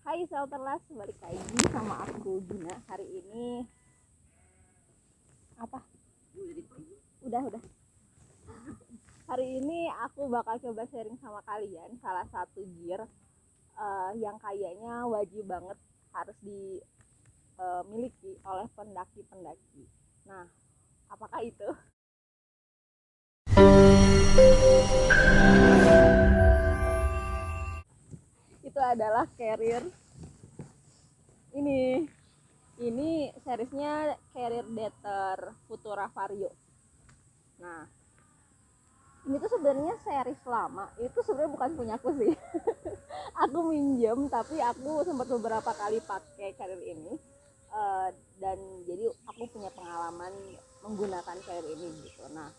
Hai Shelterless, balik lagi sama aku Gina. Hari ini apa? Udah. Hari ini aku bakal coba sharing sama kalian salah satu gear yang kayaknya wajib banget harus dimiliki oleh pendaki-pendaki. Nah, apakah itu? Itu adalah carrier ini seriesnya Carrier Dater Futura Vario. Nah, ini tuh sebenarnya series lama. Itu sebenarnya bukan punyaku sih. Aku minjem, tapi aku sempat beberapa kali pakai carrier ini. Dan jadi aku punya pengalaman menggunakan carrier ini gitu. Nah,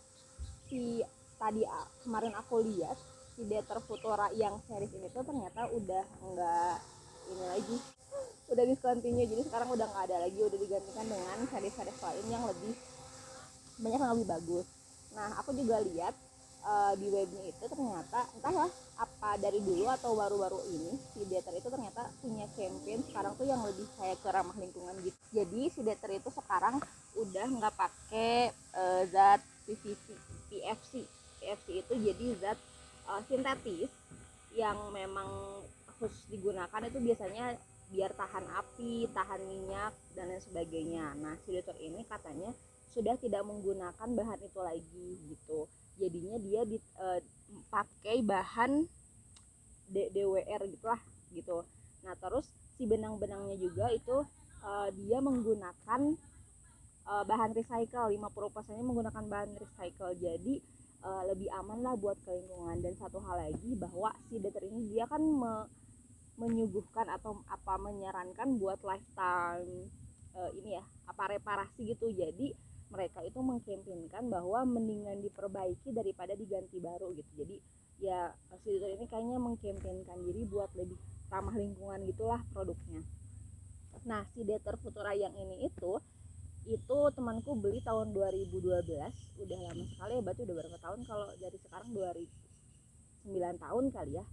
kemarin aku lihat si Dater Futura yang series ini tuh ternyata udah enggak ini lagi, udah discontinue, jadi sekarang udah nggak ada lagi, udah digantikan dengan series-series lain yang lebih banyak, yang lebih bagus. Nah, aku juga lihat di webnya itu ternyata entahlah apa dari dulu atau baru-baru ini si Dater itu ternyata punya campaign sekarang tuh yang lebih kayak ke ramah lingkungan gitu. Jadi si Dater itu sekarang udah nggak pakai zat PFC itu jadi zat sintetis yang memang khusus digunakan itu biasanya biar tahan api, tahan minyak, dan lain sebagainya. Nah, si Dater ini katanya sudah tidak menggunakan bahan itu lagi gitu. Jadinya dia pakai bahan DWR gitulah gitu. Nah, terus si benang-benangnya juga itu dia menggunakan bahan recycle, 50% menggunakan bahan recycle. Jadi lebih aman lah buat ke lingkungan. Dan satu hal lagi bahwa si Dater ini dia kan menyuguhkan atau menyarankan buat lifetime reparasi gitu. Jadi mereka itu mengkampanyekan bahwa mendingan diperbaiki daripada diganti baru gitu. Jadi ya si Dater ini kayaknya mengkampanyekan diri buat lebih ramah lingkungan gitulah produknya. Nah, si Dater Futura yang ini itu temanku beli tahun 2012, udah lama sekali ya, berarti udah berapa tahun, kalau dari sekarang 9 tahun kali ya.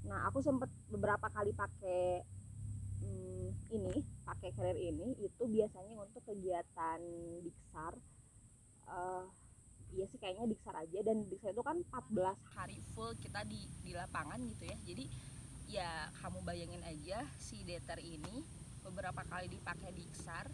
Nah, aku sempet beberapa kali pakai carrier ini, itu biasanya untuk kegiatan diksar. Iya sih, kayaknya diksar aja, dan diksar itu kan 14 hari full kita di lapangan gitu ya. Jadi ya kamu bayangin aja si Dater ini beberapa kali dipakai diksar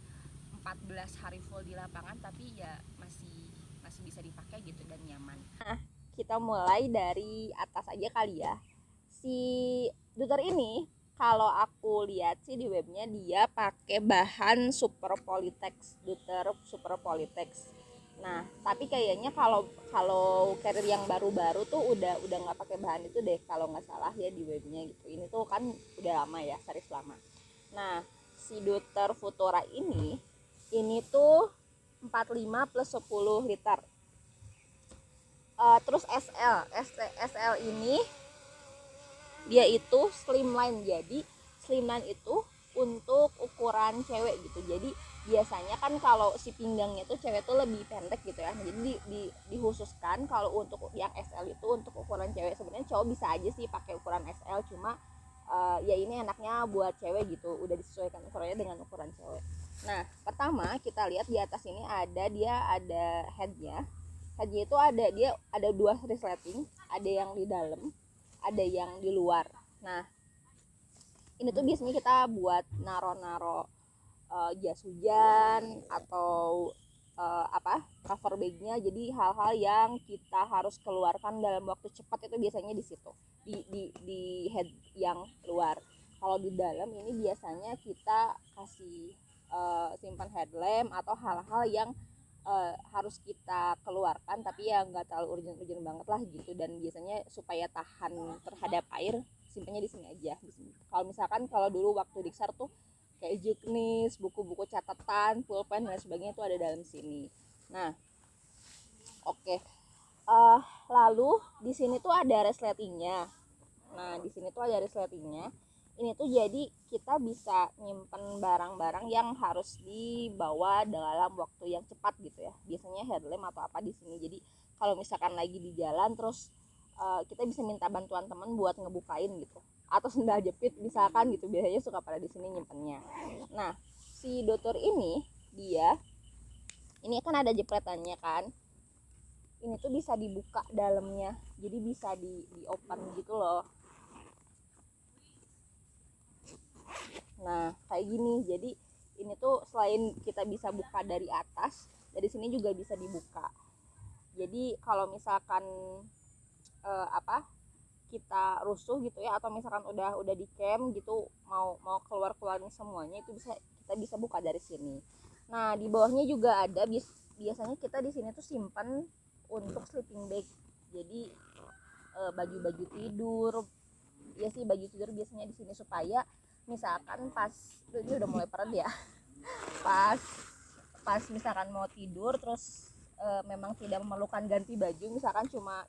14 hari full di lapangan, tapi ya masih bisa dipakai gitu dan nyaman. Nah, kita mulai dari atas aja kali ya. Si Dater ini kalau aku lihat sih di webnya dia pakai bahan Super Polytex, Dater Super Polytex. Nah, tapi kayaknya kalau carrier yang baru-baru tuh udah nggak pakai bahan itu deh kalau nggak salah ya di webnya gitu. Ini tuh kan udah lama ya, series lama. Nah, si Dater Futura ini tuh 45 plus 10 liter. Terus SL ini dia itu slimline. Jadi slimline itu untuk ukuran cewek gitu. Jadi biasanya kan kalau si pinggangnya tuh cewek tuh lebih pendek gitu ya. Jadi dikhususkan kalau untuk yang SL itu untuk ukuran cewek. Sebenarnya cowok bisa aja sih pakai ukuran SL, cuma ya ini enaknya buat cewek gitu. Udah disesuaikan ukurannya dengan ukuran cewek. Nah, pertama kita lihat di atas ini ada headnya. Headnya itu ada 2 resleting, ada yang di dalam, ada yang di luar. Nah, ini tuh biasanya kita buat naro jas hujan atau cover bagnya. Jadi hal-hal yang kita harus keluarkan dalam waktu cepat itu biasanya di situ, di head yang luar. Kalau di dalam ini biasanya kita kasih simpan headlamp atau hal-hal yang harus kita keluarkan, tapi ya nggak terlalu urgent banget lah gitu. Dan biasanya supaya tahan terhadap air, simpannya di sini aja. Kalau misalkan kalau dulu waktu diksar tuh kayak juknis, buku-buku catatan, pulpen dan sebagainya itu ada dalam sini. Nah, oke. Lalu di sini tuh ada resletingnya. Ini tuh jadi kita bisa nyimpen barang-barang yang harus dibawa dalam waktu yang cepat gitu ya. Biasanya headlamp atau apa di sini. Jadi kalau misalkan lagi di jalan terus kita bisa minta bantuan teman buat ngebukain gitu. atau sendal jepit misalkan gitu, biasanya suka pada di sini nyimpennya. Nah si Dotor ini ini kan ada jepretannya kan, ini tuh bisa dibuka dalamnya, jadi bisa di open gitu loh. Nah kayak gini, jadi ini tuh selain kita bisa buka dari atas, dari sini juga bisa dibuka. Jadi kalau misalkan kita rusuh gitu ya, atau misalkan udah di camp gitu, mau keluarin semuanya, itu kita bisa buka dari sini. Nah di bawahnya juga ada, biasanya kita di sini tuh simpan untuk sleeping bag. Jadi baju-baju tidur, ya sih baju tidur biasanya di sini, supaya misalkan pas ini udah mulai peret ya, pas misalkan mau tidur terus memang tidak memerlukan ganti baju, misalkan cuma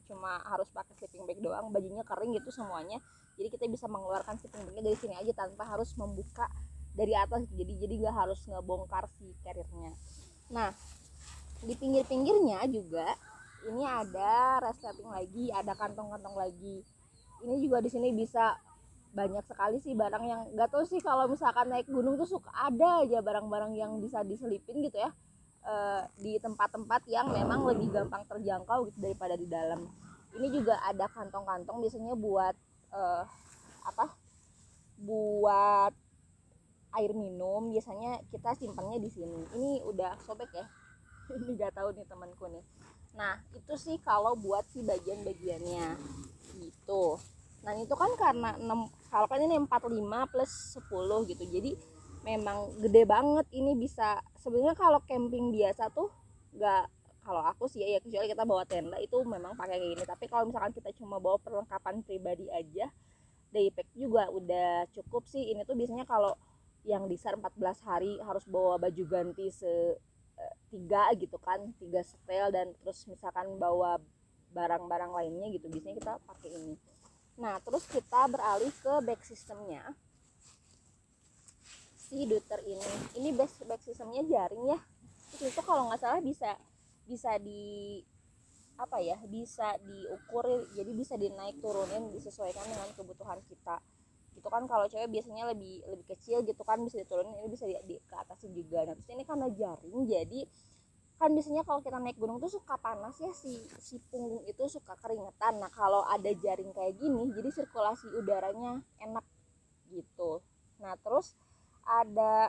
harus pakai sleeping bag doang, bajunya kering gitu semuanya, jadi kita bisa mengeluarkan sleeping bagnya dari sini aja tanpa harus membuka dari atas, jadi nggak harus ngebongkar si carriernya. Nah di pinggir-pinggirnya juga ini ada resleting lagi, ada kantong-kantong lagi. Ini juga di sini bisa banyak sekali sih barang yang nggak tahu sih, kalau misalkan naik gunung tuh suka ada aja barang-barang yang bisa diselipin gitu ya, di tempat-tempat yang memang lebih gampang terjangkau gitu daripada di dalam. Ini juga ada kantong-kantong biasanya buat buat air minum, biasanya kita simpannya di sini. Ini udah sobek ya. Ini nggak tahu nih temanku nih. Nah itu sih kalau buat si bagian-bagiannya gitu. Nah itu kan karena kalau kan ini 45 plus 10 gitu, jadi memang gede banget. Ini bisa sebenarnya kalau camping biasa tuh nggak, kalau aku sih ya kecuali kita bawa tenda itu memang pakai kayak gini, tapi kalau misalkan kita cuma bawa perlengkapan pribadi aja, daypack juga udah cukup sih. Ini tuh biasanya kalau yang di SAR 14 hari harus bawa baju ganti tiga gitu kan, 3 setel, dan terus misalkan bawa barang-barang lainnya gitu, biasanya kita pakai ini. Nah terus kita beralih ke back systemnya si Dotor ini back systemnya jaring ya. Terus itu kalau nggak salah bisa di bisa diukur, jadi bisa dinaik turunin disesuaikan dengan kebutuhan kita gitu kan. Kalau cewek biasanya lebih kecil gitu kan, bisa diturunin, ini bisa di ke atasin juga. Nah terus ini karena jaring, jadi kan biasanya kalau kita naik gunung tuh suka panas ya, si punggung itu suka keringetan. Nah kalau ada jaring kayak gini, jadi sirkulasi udaranya enak gitu. Nah terus ada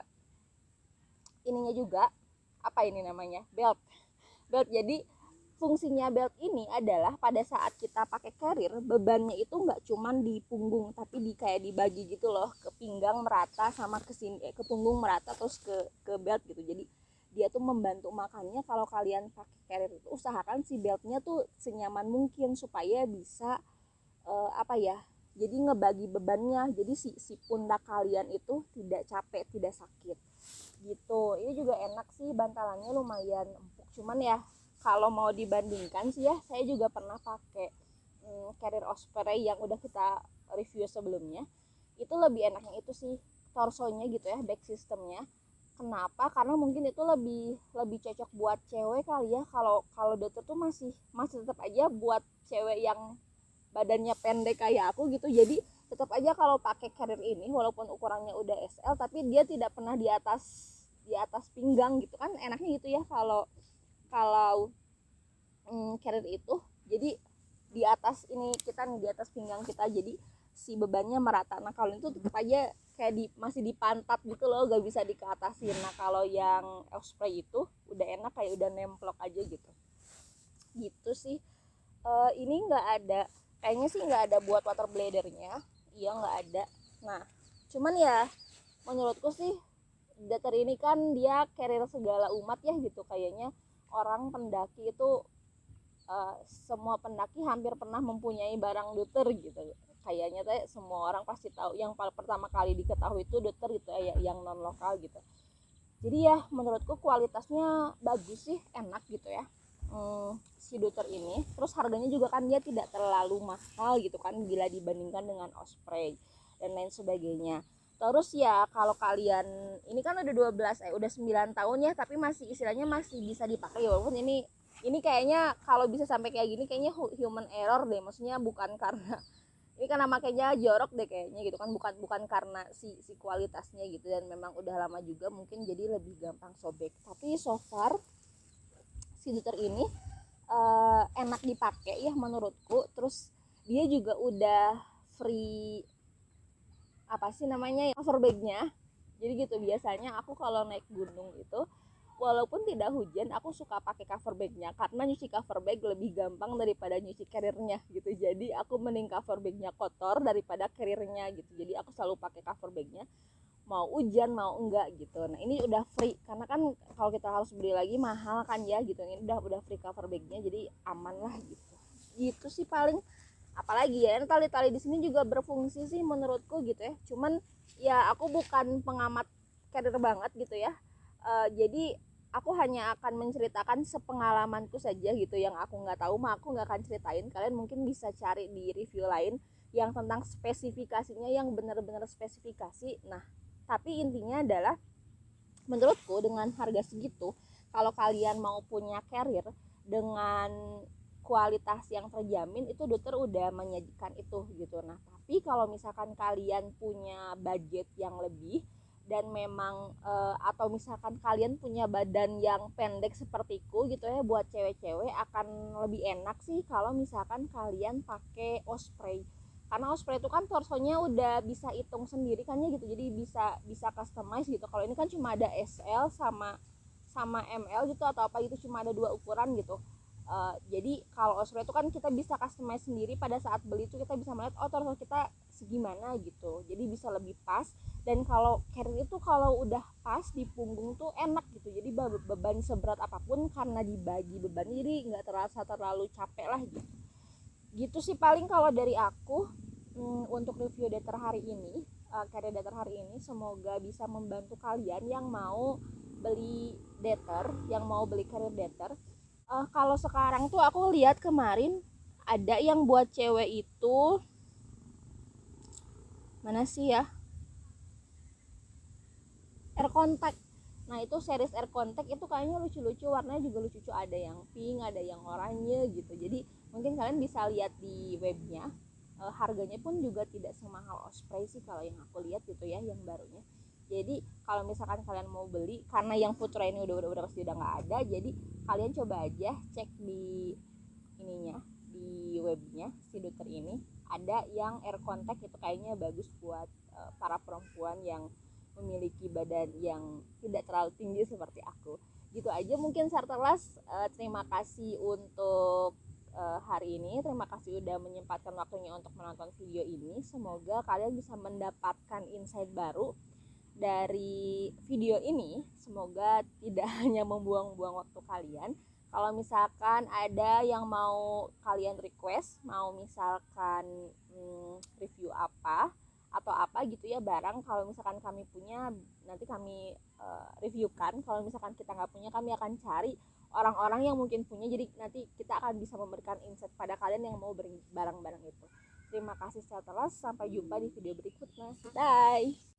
ininya juga, apa ini namanya, belt. Jadi fungsinya belt ini adalah pada saat kita pakai carrier, bebannya itu nggak cuman di punggung, tapi kayak dibagi gitu loh, ke pinggang merata sama ke sini, ke punggung merata, terus ke belt gitu. Jadi dia tuh membantu. Makanya kalau kalian pakai carrier itu usahakan si beltnya tuh senyaman mungkin supaya bisa jadi ngebagi bebannya, jadi si pundak kalian itu tidak capek, tidak sakit gitu. Ini juga enak sih, bantalannya lumayan empuk, cuman ya kalau mau dibandingkan sih ya, saya juga pernah pakai carrier Osprey yang udah kita review sebelumnya, itu lebih enaknya itu sih torsonya gitu ya, back systemnya. Kenapa? Karena mungkin itu lebih cocok buat cewek kali ya. Kalau Dotor tuh masih tetap aja buat cewek yang badannya pendek kayak aku gitu. Jadi tetap aja kalau pakai carrier ini, walaupun ukurannya udah SL, tapi dia tidak pernah di atas pinggang gitu kan. Enaknya gitu ya kalau carrier itu. Jadi di atas ini kita nih, di atas pinggang kita, jadi si bebannya merata. Nah kalau itu tetap aja kayak masih di pantat gitu loh, gak bisa dikeatasin. Nah kalau yang Osprey itu udah enak, kayak udah nemplok aja gitu sih. Ini nggak ada, kayaknya sih nggak ada buat water bladernya, iya nggak ada. Nah cuman ya menurutku sih Dotor ini kan dia carrier segala umat ya gitu. Kayaknya orang pendaki itu semua pendaki hampir pernah mempunyai barang Dotor gitu. Kayaknya teh semua orang pasti tahu, yang pertama kali diketahui itu Dotor gitu ya, yang non lokal gitu. Jadi ya menurutku kualitasnya bagus sih, enak gitu ya si Dotor ini. Terus harganya juga kan dia tidak terlalu mahal gitu kan, bila dibandingkan dengan Osprey dan lain sebagainya. Terus ya kalau kalian ini kan udah 9 tahun ya, tapi masih istilahnya masih bisa dipakai, walaupun ini kayaknya kalau bisa sampai kayak gini kayaknya human error deh. Maksudnya bukan karena Ini karena makanya jorok deh kayaknya gitu kan, bukan karena si kualitasnya gitu, dan memang udah lama juga mungkin jadi lebih gampang sobek. Tapi so far si Dutter ini enak dipakai ya menurutku. Terus dia juga udah free apa sih namanya ya, cover bagnya. Jadi gitu, biasanya aku kalau naik gunung itu walaupun tidak hujan aku suka pakai cover bagnya, karena nyuci cover bag lebih gampang daripada nyuci carriernya gitu. Jadi aku mending cover bagnya kotor daripada carriernya gitu. Jadi aku selalu pakai cover bagnya mau hujan mau enggak gitu. Nah ini udah free, karena kan kalau kita harus beli lagi mahal kan ya gitu. Ini udah free cover bagnya, jadi aman lah gitu. Gitu sih paling. Apalagi ya, tali-tali di sini juga berfungsi sih menurutku gitu ya. Cuman ya aku bukan pengamat carrier banget gitu ya. Jadi aku hanya akan menceritakan sepengalamanku saja gitu. Yang aku nggak tahu mah aku nggak akan ceritain. Kalian mungkin bisa cari di review lain yang tentang spesifikasinya, yang benar-benar spesifikasi. Nah tapi intinya adalah menurutku dengan harga segitu, kalau kalian mau punya carrier dengan kualitas yang terjamin, itu Dutter udah menyajikan itu gitu. Nah tapi kalau misalkan kalian punya budget yang lebih dan memang atau misalkan kalian punya badan yang pendek sepertiku gitu ya, buat cewek-cewek akan lebih enak sih kalau misalkan kalian pakai Osprey. Karena Osprey itu kan torsonya udah bisa hitung sendiri kan ya gitu, jadi bisa customize gitu. Kalau ini kan cuma ada SL sama ML gitu atau apa gitu, cuma ada dua ukuran gitu. Jadi kalau Osprey itu kan kita bisa customize sendiri, pada saat beli itu kita bisa melihat oh torso kita segimana gitu, jadi bisa lebih pas. Dan kalau carrier itu kalau udah pas di punggung tuh enak gitu, jadi beban seberat apapun karena dibagi beban, jadi nggak terasa terlalu capek lah gitu. Gitu sih paling kalau dari aku untuk review Dutter hari ini, carrier Dutter hari ini. Semoga bisa membantu kalian yang mau beli Dutter, yang mau beli carrier Dutter. Kalau sekarang tuh aku lihat kemarin ada yang buat cewek itu, mana sih ya, air contact. Nah itu series air contact itu kayaknya lucu-lucu, warnanya juga lucu-lucu, ada yang pink ada yang oranye gitu. Jadi mungkin kalian bisa lihat di webnya. Harganya pun juga tidak semahal Osprey sih kalau yang aku lihat gitu ya, yang barunya. Jadi kalau misalkan kalian mau beli, karena yang Putra ini udah pasti udah nggak ada, jadi kalian coba aja cek di ininya, di webnya si Dutter ini. Ada yang air contact itu kayaknya bagus buat para perempuan yang memiliki badan yang tidak terlalu tinggi seperti aku. Gitu aja mungkin Sartelas. Terima kasih untuk hari ini. Terima kasih udah menyempatkan waktunya untuk menonton video ini. Semoga kalian bisa mendapatkan insight baru dari video ini. Semoga tidak hanya membuang-buang waktu kalian. Kalau misalkan ada yang mau kalian request, mau misalkan review apa atau apa gitu ya barang, kalau misalkan kami punya nanti kami reviewkan. Kalau misalkan kita nggak punya, kami akan cari orang-orang yang mungkin punya, jadi nanti kita akan bisa memberikan insight pada kalian yang mau beli barang-barang itu. Terima kasih setelah, sampai jumpa di video berikutnya. Bye.